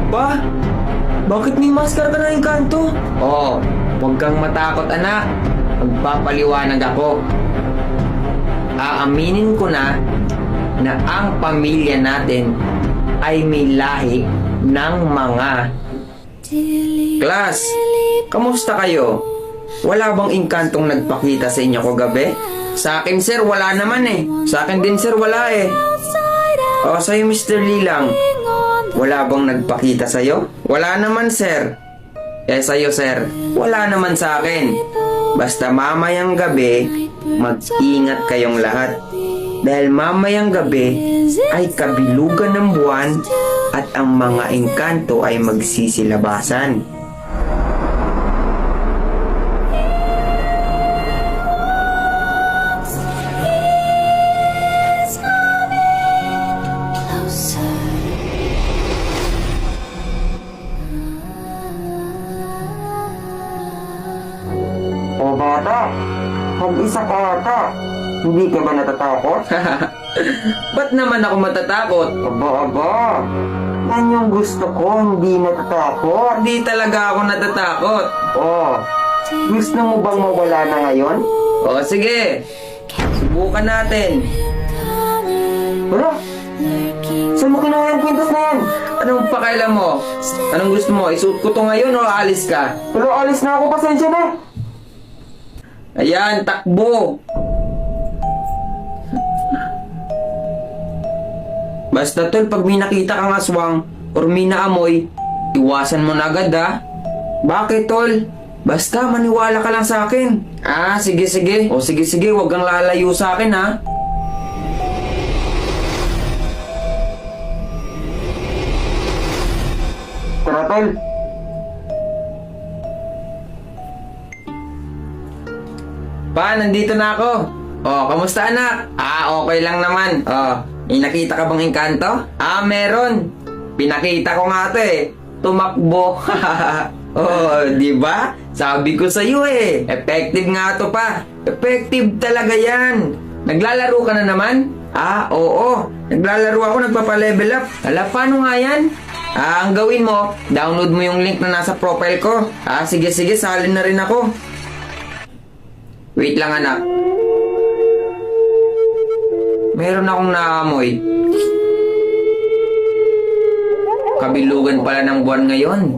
Pa? Bakit may maskara ka na Engkanto? Oh, huwag kang matakot anak. Magpapaliwanag ako. Aaminin ko na ang pamilya natin ay may lahi ng mga... Class, kamusta kayo? Wala bang Engkantong nagpakita sa inyo kagabi? Sa akin sir, wala naman eh. Sa akin din sir, wala eh. O sa'yo Mr. Lilang, wala bang nagpakita sa'yo? Wala naman sir. Eh sa'yo sir, wala naman sa akin. Basta mamayang gabi, mag-ingat kayong lahat. Dahil mamayang gabi ay kabilugan ng buwan at ang mga engkanto ay magsisilabasan. O bata, mag-isa ka ata. Hindi ka ba natatakot? Ba't naman ako matatakot? Aba. Yan yung gusto ko, hindi natatakot. Hindi talaga ako natatakot. Oh, gusto mo bang mawala na ngayon? O sige, subukan natin. Wala. Saan mo kinuha yung kwintas na yan? Anong pakailan mo? Anong gusto mo? Isuot ko to ngayon o alis ka? Pero alis na ako, pasensya na. Ayan, takbo. Basta tol, pag may nakita kang aswang or may naamoy, iwasan mo na agad ha. Bakit tol? Basta maniwala ka lang sa akin. Ah, sige. O sige, huwag kang lalayo sa akin ha. Tara tol. Pa, nandito na ako. Oh, kamusta anak? Ah, okay lang naman. Oh, may nakita ka bang engkanto? Ah, meron. Pinakita ko nga to eh. Tumakbo. Oh, di ba? Sabi ko sa iyo eh. Effective nga to pa. Effective talaga yan. Naglalaro ka na naman? Ah, oo. Naglalaro ako, nagpapa-level up. Hala, paano nga yan? Ah, ang gawin mo, download mo yung link na nasa profile ko. Ah, sige, salin na rin ako. Wait lang anak. Meron akong naamoy. Kabilugan pala ng buwan ngayon.